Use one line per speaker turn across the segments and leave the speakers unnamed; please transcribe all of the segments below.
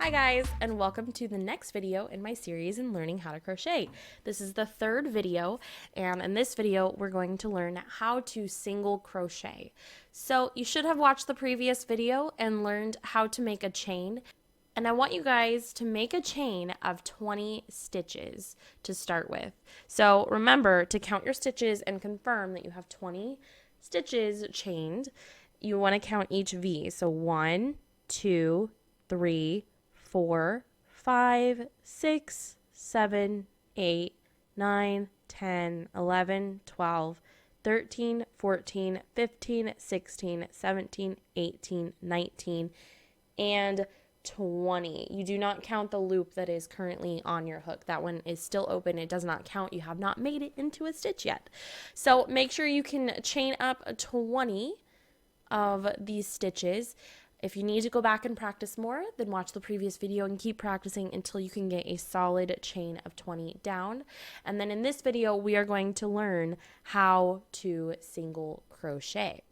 Hi guys, and welcome to the next video in my series in learning how to crochet. This is the third video, and in this video we're going to learn how to single crochet. So you should have watched the previous video and learned how to make a chain, and I want you guys to make a chain of 20 stitches to start with. So remember to count your stitches and confirm that you have 20 stitches chained. You want to count each V, so 1, 2, 3, 4, 5, 6, 7, 8, 9, 10, 11, 12, 13, 14, 15, 16, 17, 18, 19, and 20. You do not count the loop that is currently on your hook. That one is still open. It does not count. You have not made it into a stitch yet. So make sure you can chain up 20 of these stitches. If you need to go back and practice more, then watch the previous video and keep practicing until you can get a solid chain of 20 down. And then in this video, we are going to learn how to single crochet.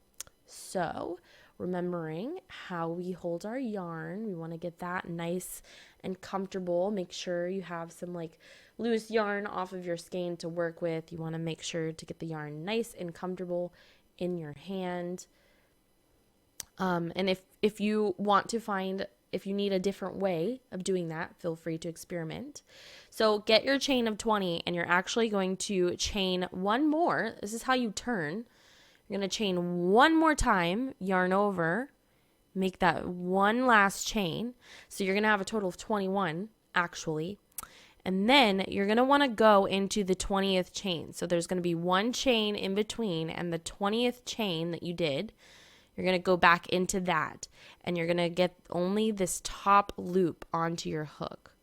So, remembering how we hold our yarn, we want to get that nice and comfortable. Make sure you have some like loose yarn off of your skein to work with. You want to make sure to get the yarn nice and comfortable in your hand. And if you want to find, if you need a different way of doing that, feel free to experiment. So get your chain of 20 and you're actually going to chain one more. This is how you turn. You're going to chain one more time, yarn over, make that one last chain. So you're going to have a total of 21 actually. And then you're going to want to go into the 20th chain. So there's going to be one chain in between and the 20th chain that you did. You're going to go back into that and you're going to get only this top loop onto your hook.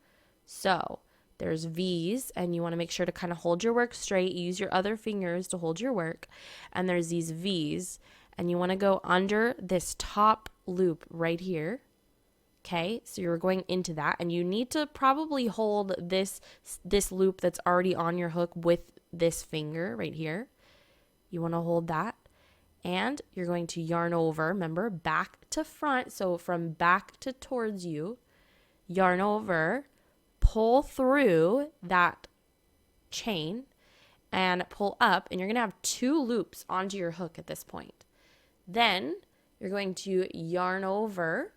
So there's V's and you want to make sure to kind of hold your work straight. Use your other fingers to hold your work. And there's these V's and you want to go under this top loop right here. Okay, so you're going into that and you need to probably hold this loop that's already on your hook with this finger right here. You want to hold that. And you're going to yarn over, remember, back to front. So from back to towards you, yarn over, pull through that chain and pull up. And you're going to have 2 loops onto your hook at this point. Then you're going to yarn over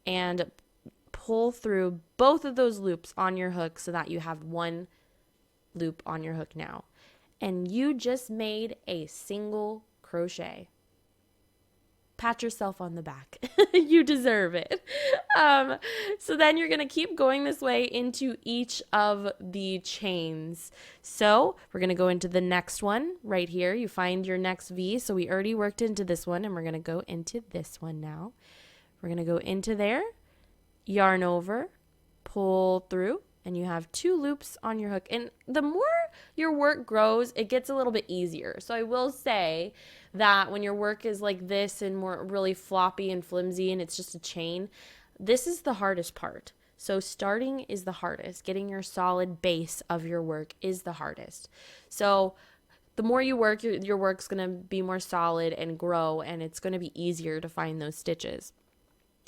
and pull through both of those loops on your hook so that you have 1 loop on your hook now. And you just made a single crochet. Pat yourself on the back. You deserve it. So then you're going to keep going this way into each of the chains. So we're going to go into the next one right here. You find your next V. So we already worked into this one and we're going to go into this one now. We're going to go into there, yarn over, pull through, and you have 2 loops on your hook. And the more your work grows, it gets a little bit easier. So I will say that when your work is like this and more really floppy and flimsy and it's just a chain, this is the hardest part. So starting is the hardest. Getting your solid base of your work is the hardest. So the more you work, your work's going to be more solid and grow, and it's going to be easier to find those stitches.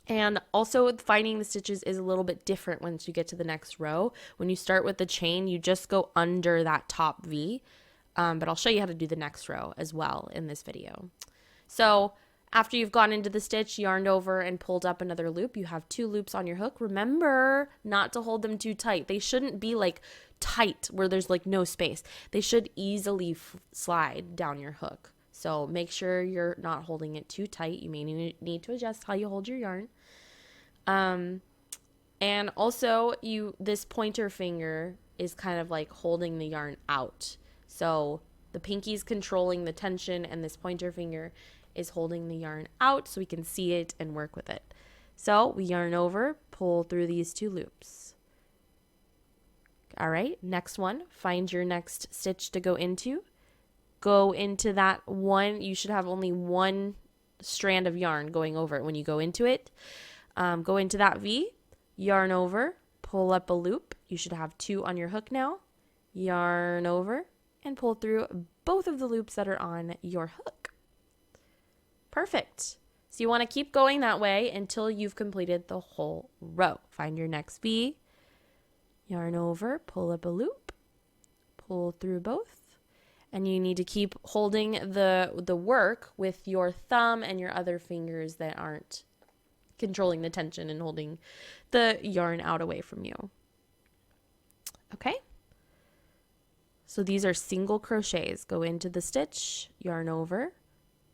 And also finding the stitches is a little bit different once you get to the next row. When you start with the chain, you just go under that top V. But I'll show you how to do the next row as well in this video. So after you've gone into the stitch, yarned over and pulled up another loop, you have 2 loops on your hook. Remember not to hold them too tight. They shouldn't be like tight where there's like no space. They should easily slide down your hook. So make sure you're not holding it too tight. You may need to adjust how you hold your yarn. And also this pointer finger is kind of like holding the yarn out. So the pinky's controlling the tension and this pointer finger is holding the yarn out so we can see it and work with it. So we yarn over, pull through these 2 loops. All right, next one, find your next stitch to go into. Go into that one. You should have only 1 strand of yarn going over it when you go into it. Go into that V, yarn over, pull up a loop. You should have 2 on your hook now. Yarn over and pull through both of the loops that are on your hook. Perfect. So you want to keep going that way until you've completed the whole row. Find your next V, yarn over, pull up a loop, pull through both. And you need to keep holding the work with your thumb and your other fingers that aren't controlling the tension and holding the yarn out away from you. Okay? So these are single crochets. Go into the stitch, yarn over,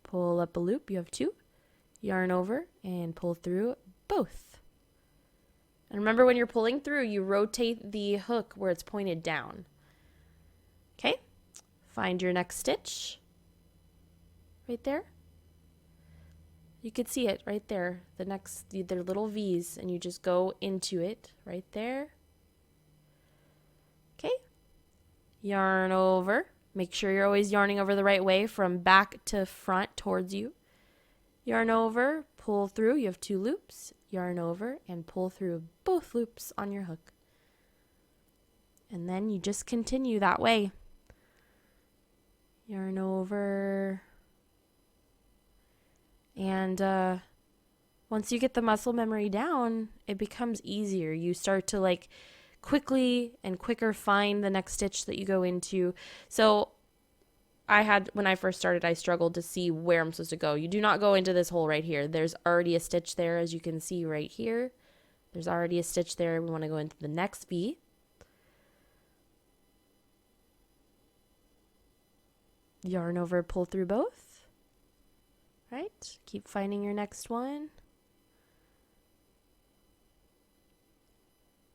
pull up a loop. You have 2. Yarn over and pull through both. And remember, when you're pulling through, you rotate the hook where it's pointed down. Okay? Find your next stitch. Right there. You could see it right there. They're little V's, and you just go into it right there. Okay? Yarn over. Make sure you're always yarning over the right way from back to front towards you. Yarn over, pull through. You have 2 loops. Yarn over and pull through both loops on your hook. And then you just continue that way. Yarn over. And once you get the muscle memory down, it becomes easier. You start to like quickly and quicker find the next stitch that you go into. So when I first started, I struggled to see where I'm supposed to go. You do not go into this hole right here. There's already a stitch there, as you can see right here. There's already a stitch there. We want to go into the next V. Yarn over, pull through both. Right? Keep finding your next one.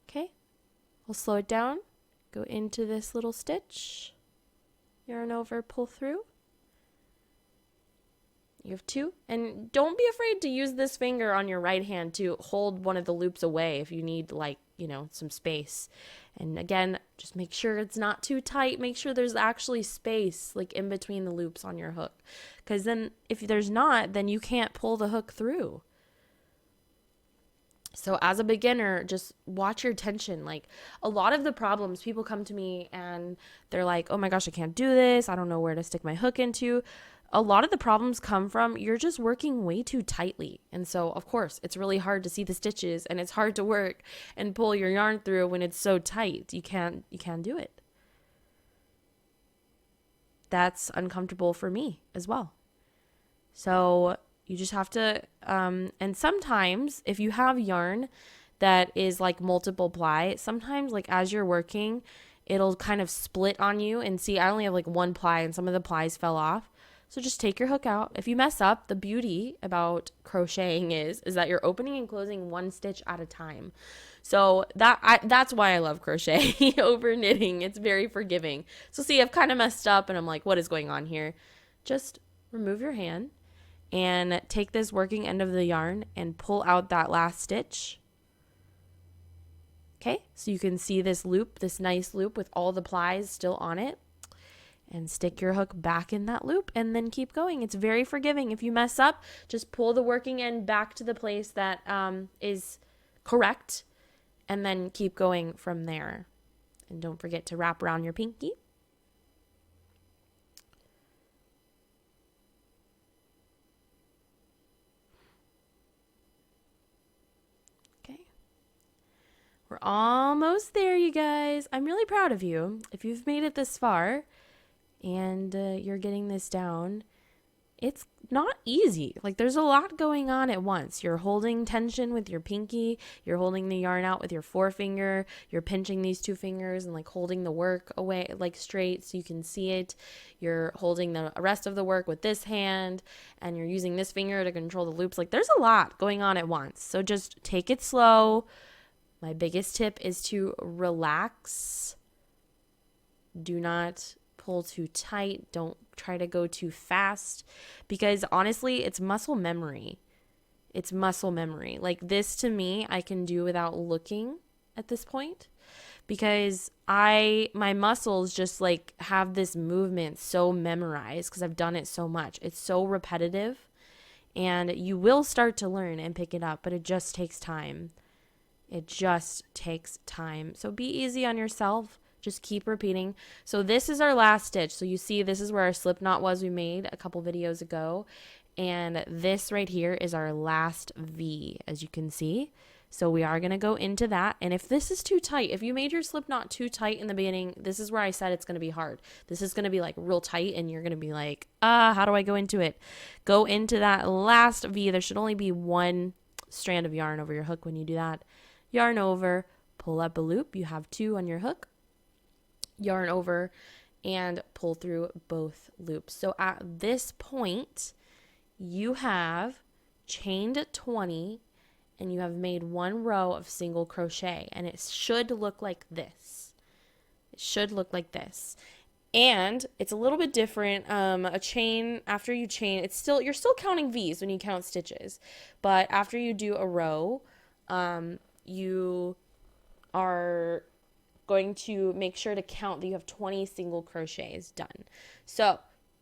Okay. We'll slow it down. Go into this little stitch. Yarn over, pull through. You have 2. And don't be afraid to use this finger on your right hand to hold one of the loops away if you need, like, some space. And again, just make sure it's not too tight. Make sure there's actually space, like, in between the loops on your hook. Because then if there's not, then you can't pull the hook through. So as a beginner, just watch your tension. Like, a lot of the problems, people come to me and they're like, oh my gosh, I can't do this. I don't know where to stick my hook into. A lot of the problems come from you're just working way too tightly. And so, of course, it's really hard to see the stitches, and it's hard to work and pull your yarn through when it's so tight. You can't do it. That's uncomfortable for me as well. So you just have to, and sometimes if you have yarn that is like multiple ply, sometimes like as you're working, it'll kind of split on you. And see, I only have like 1 ply and some of the plies fell off. So just take your hook out. If you mess up, the beauty about crocheting is that you're opening and closing 1 stitch at a time. So that's why I love crochet over knitting. It's very forgiving. So see, I've kind of messed up and I'm like, what is going on here? Just remove your hand and take this working end of the yarn and pull out that last stitch. Okay, so you can see this loop, this nice loop with all the plies still on it. And stick your hook back in that loop and then keep going. It's very forgiving. If you mess up, just pull the working end back to the place that is correct and then keep going from there. And don't forget to wrap around your pinky. Okay. We're almost there, you guys. I'm really proud of you. If you've made it this far, and you're getting this down, it's not easy. Like, there's a lot going on at once. You're holding tension with your pinky, you're holding the yarn out with your forefinger, you're pinching these 2 fingers and like holding the work away like straight so you can see it. You're holding the rest of the work with this hand, and you're using this finger to control the loops. Like, there's a lot going on at once. So just take it slow. My biggest tip is to relax. Do not pull too tight. Don't try to go too fast, because honestly, it's muscle memory. It's muscle memory. Like, this to me, I can do without looking at this point, because my muscles just like have this movement so memorized because I've done it so much. It's so repetitive, and you will start to learn and pick it up, but it just takes time. It just takes time. So be easy on yourself. Just keep repeating. So this is our last stitch. So you see, this is where our slip knot was we made a couple videos ago. And this right here is our last V, as you can see. So we are going to go into that. And if this is too tight, if you made your slip knot too tight in the beginning, this is where I said it's going to be hard. This is going to be like real tight and you're going to be like, how do I go into it? Go into that last V. There should only be one strand of yarn over your hook when you do that. Yarn over, pull up a loop. You have 2 on your hook. Yarn over and pull through both loops. So at this point, you have chained 20 and you have made 1 row of single crochet, and it should look like this. It should look like this. And it's a little bit different. A chain, after you chain, you're still counting V's when you count stitches, but after you do a row, you are going to make sure to count that you have 20 single crochets done. So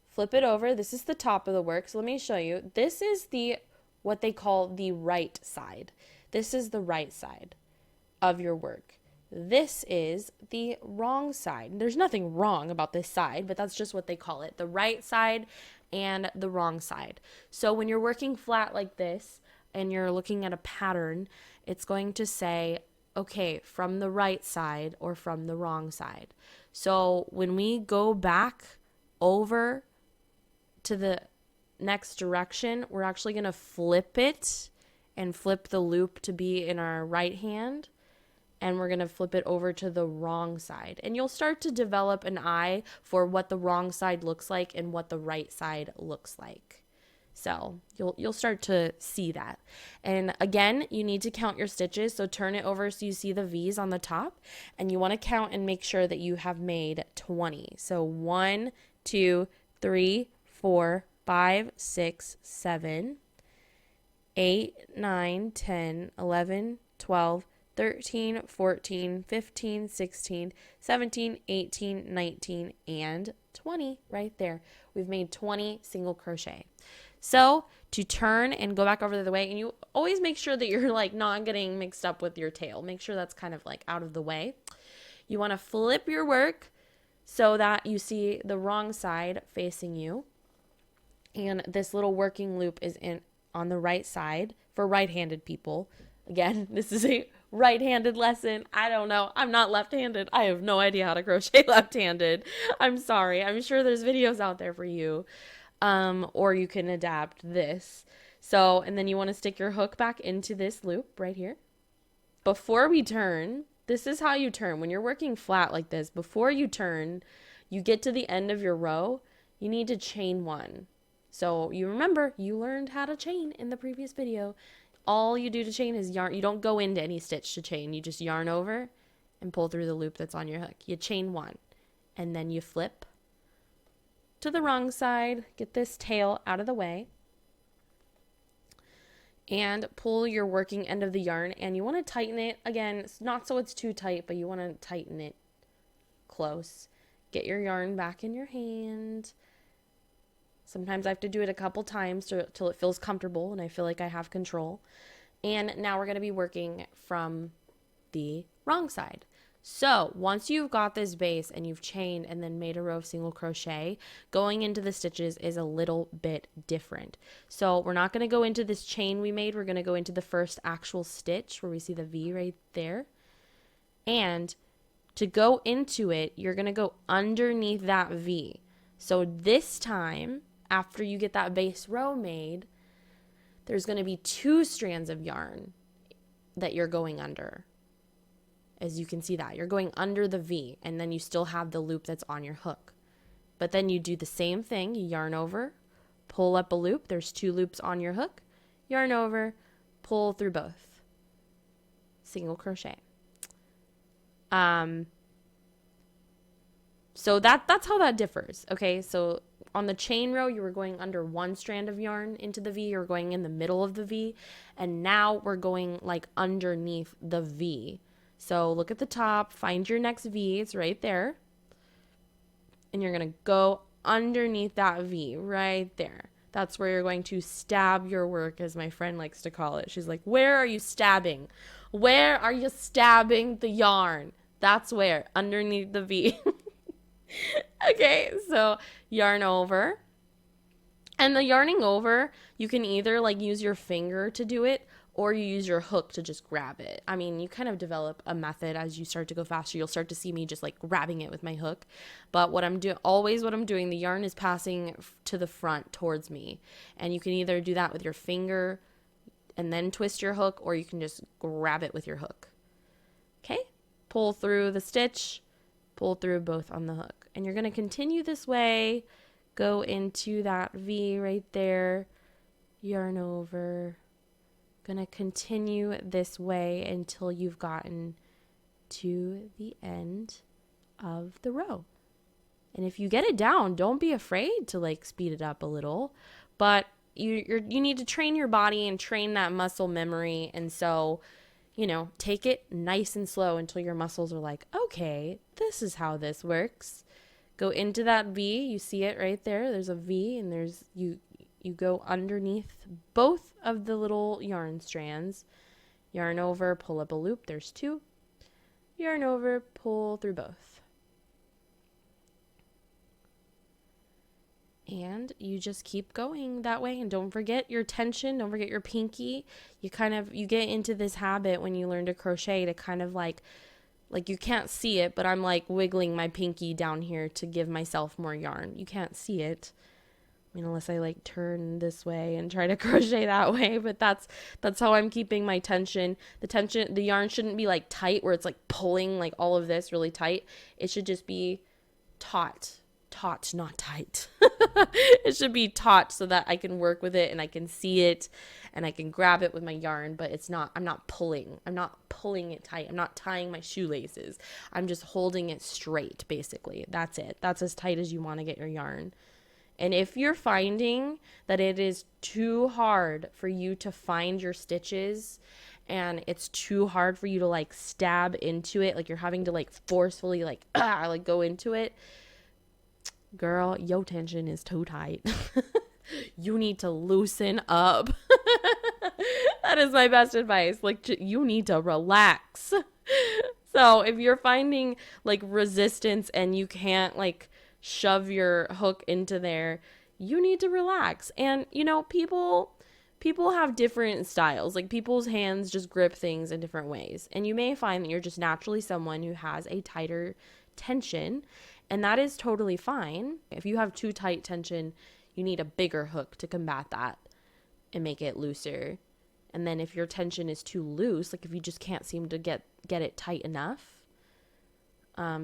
flip it over. This is the top of the work. So let me show you. This is what they call the right side. This is the right side of your work. This is the wrong side. There's nothing wrong about this side, but that's just what they call it. The right side and the wrong side. So when you're working flat like this and you're looking at a pattern, it's going to say, okay, from the right side or from the wrong side. So when we go back over to the next direction, we're actually going to flip it and flip the loop to be in our right hand, and we're going to flip it over to the wrong side. And you'll start to develop an eye for what the wrong side looks like and what the right side looks like. So you'll start to see that. And again, you need to count your stitches. So turn it over so you see the V's on the top, and you want to count and make sure that you have made 20. So 1, 2, 3, 4, 5, 6, 7, 8, 9, 10, 11, 12, 13, 14, 15, 16, 17, 18, 19, and 20 right there. We've made 20 single crochet. So to turn and go back over the other way, and you always make sure that you're like not getting mixed up with your tail. Make sure that's kind of like out of the way. You want to flip your work so that you see the wrong side facing you. And this little working loop is on the right side for right-handed people. Again, this is a right-handed lesson. I don't know. I'm not left-handed. I have no idea how to crochet left-handed. I'm sorry. I'm sure there's videos out there for you. Or you can adapt this. So, and then you want to stick your hook back into this loop right here. Before we turn, this is how you turn. When you're working flat like this, before you turn, you get to the end of your row, you need to chain 1. So you remember, you learned how to chain in the previous video. All you do to chain is yarn. You don't go into any stitch to chain. You just yarn over and pull through the loop that's on your hook. You chain 1, and then you flip to the wrong side, get this tail out of the way, and pull your working end of the yarn, and you want to tighten it. Again, it's not so it's too tight, but you want to tighten it close. Get your yarn back in your hand. Sometimes I have to do it a couple times till it feels comfortable and I feel like I have control. And now we're going to be working from the wrong side. So once you've got this base and you've chained and then made a row of single crochet, going into the stitches is a little bit different. So we're not going to go into this chain we made. We're going to go into the first actual stitch where we see the V right there. And to go into it, you're going to go underneath that V. So this time, after you get that base row made, there's going to be 2 strands of yarn that you're going under. As you can see that, you're going under the V, and then you still have the loop that's on your hook. But then you do the same thing. You yarn over, pull up a loop. There's 2 loops on your hook. Yarn over, pull through both. Single crochet. So that's how that differs. Okay, so on the chain row, you were going under 1 strand of yarn into the V. You're going in the middle of the V. And now we're going like underneath the V. So look at the top, find your next V. It's right there. And you're going to go underneath that V right there. That's where you're going to stab your work, as my friend likes to call it. She's like, where are you stabbing? Where are you stabbing the yarn? That's where, underneath the V. Okay, so yarn over, And the yarning over, you can either like use your finger to do it, or you use your hook to just grab it. I mean, you kind of develop a method as you start to go faster. You'll start to see me just like grabbing it with my hook. But what I'm doing, always what I'm doing, the yarn is passing to the front towards me. And you can either do that with your finger and then twist your hook, or you can just grab it with your hook. Okay? Pull through the stitch, pull through both on the hook. And you're going to continue this way, go into that V right there, yarn over. Gonna continue this way until you've gotten to the end of the row. And if you get it down, don't be afraid to like speed it up a little, but you need to train your body and train that muscle memory. And so, you know, take it nice and slow until your muscles are like, okay, this is how this works. Go into that V. You see it right there. There's a V, and there's you go underneath both of the little yarn strands. Yarn over, pull up a loop. There's two. Yarn over, pull through both. And you just keep going that way. And don't forget your tension. Don't forget your pinky. You get into this habit when you learn to crochet to kind of like you can't see it, but I'm like wiggling my pinky down here to give myself more yarn. You can't see it. I mean, unless I like turn this way and try to crochet that way, but that's how I'm keeping my tension. The yarn shouldn't be like tight where it's like pulling like all of this really tight. It should just be taut, not tight. It should be taut so that I can work with it and I can see it and I can grab it with my yarn, but I'm not pulling it tight. I'm not tying my shoelaces. I'm just holding it straight, basically. That's it. That's as tight as you want to get your yarn. And if you're finding that it is too hard for you to find your stitches and it's too hard for you to like stab into it, like you're having to like forcefully like go into it, girl, your tension is too tight. You need to loosen up. That is my best advice. Like, you need to relax. So if you're finding like resistance and you can't like shove your hook into there, you need to relax. And you know, people have different styles. Like, people's hands just grip things in different ways, and you may find that you're just naturally someone who has a tighter tension, and that is totally fine. If you have too tight tension, you need a bigger hook to combat that and make it looser. And then if your tension is too loose, like if you just can't seem to get it tight enough,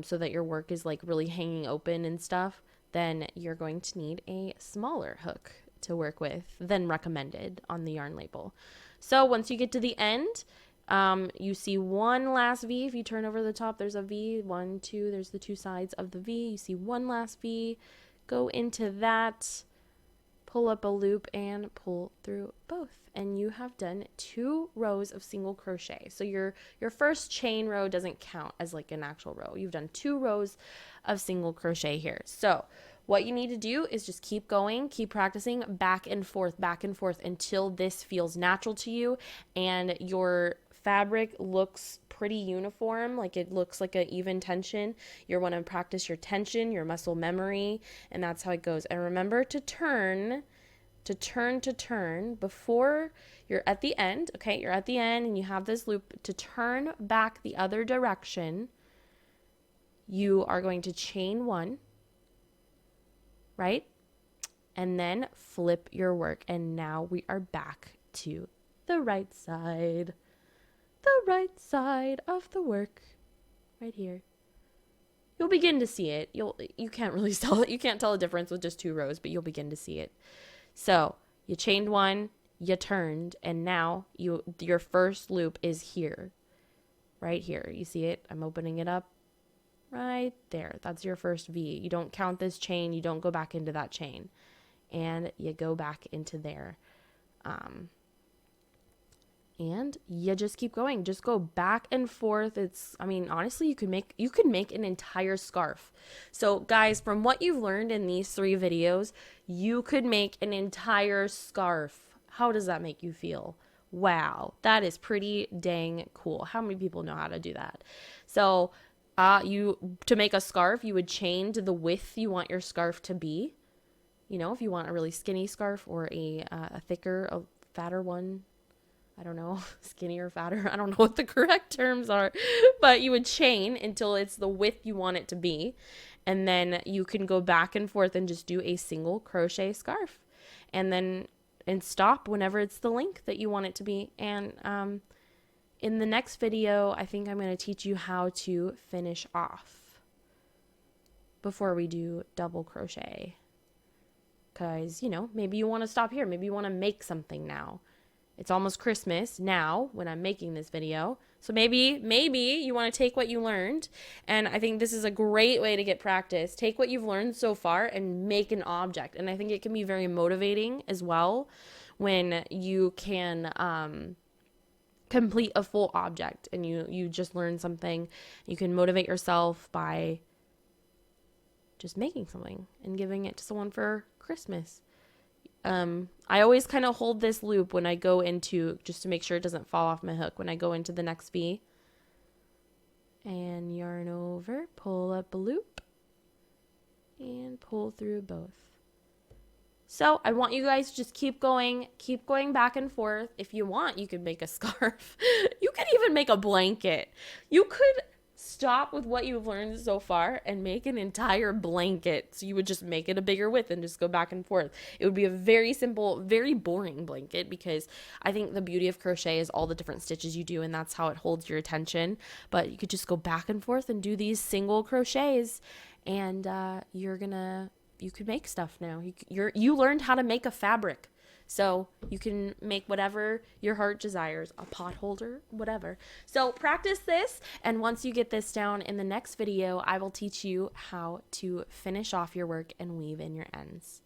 so that your work is like really hanging open and stuff, then you're going to need a smaller hook to work with than recommended on the yarn label. So once you get to the end, you see one last V. If you turn over the top, there's a V. 1, 2, there's the two sides of the V. You see one last V. Go into that, pull up a loop, and pull through both. And you have done 2 rows of single crochet. So your first chain row doesn't count as like an actual row. You've done 2 rows of single crochet here. So what you need to do is just keep going, keep practicing back and forth until this feels natural to you and your fabric looks pretty uniform, like it looks like an even tension. You want to practice your tension, your muscle memory, and that's how it goes. And remember to turn before you're at the end. Okay, you're at the end and you have this loop. To turn back the other direction, you are going to chain 1, right? And then flip your work. And now we are back to the right side. The right side of the work, right here. You'll begin to see it. You can't really tell it. You can't tell the difference with just 2 rows, but you'll begin to see it. So you chained 1, you turned, and now your first loop is here, right here. You see it? I'm opening it up right there. That's your first V. You don't count this chain. You don't go back into that chain, and you go back into there. And you just keep going. Just go back and forth. Honestly, you could make an entire scarf. So guys, from what you've learned in these 3 videos, you could make an entire scarf. How does that make you feel? Wow, that is pretty dang cool. How many people know how to do that? So to make a scarf, you would chain to the width you want your scarf to be. You know, if you want a really skinny scarf or a thicker, a fatter one, I don't know, skinny or fatter, I don't know what the correct terms are, but you would chain until it's the width you want it to be. And then you can go back and forth and just do a single crochet scarf. And stop whenever it's the length that you want it to be. And in the next video, I think I'm going to teach you how to finish off before we do double crochet. Because, you know, maybe you want to stop here. Maybe you want to make something now. It's almost Christmas now when I'm making this video. So maybe you want to take what you learned. And I think this is a great way to get practice. Take what you've learned so far and make an object. And I think it can be very motivating as well when you can complete a full object and you just learn something. You can motivate yourself by just making something and giving it to someone for Christmas. I always kind of hold this loop when I go into, just to make sure it doesn't fall off my hook, when I go into the next V. And yarn over, pull up a loop, and pull through both. So I want you guys to just keep going back and forth. If you want, you could make a scarf. You could even make a blanket. You could stop with what you've learned so far and make an entire blanket. So you would just make it a bigger width and just go back and forth. It would be a very simple, very boring blanket, because I think the beauty of crochet is all the different stitches you do, and that's how it holds your attention. But you could just go back and forth and do these single crochets, and you could make stuff now. You learned how to make a fabric. So you can make whatever your heart desires, a pot holder, whatever. So practice this, and once you get this down, in the next video, I will teach you how to finish off your work and weave in your ends.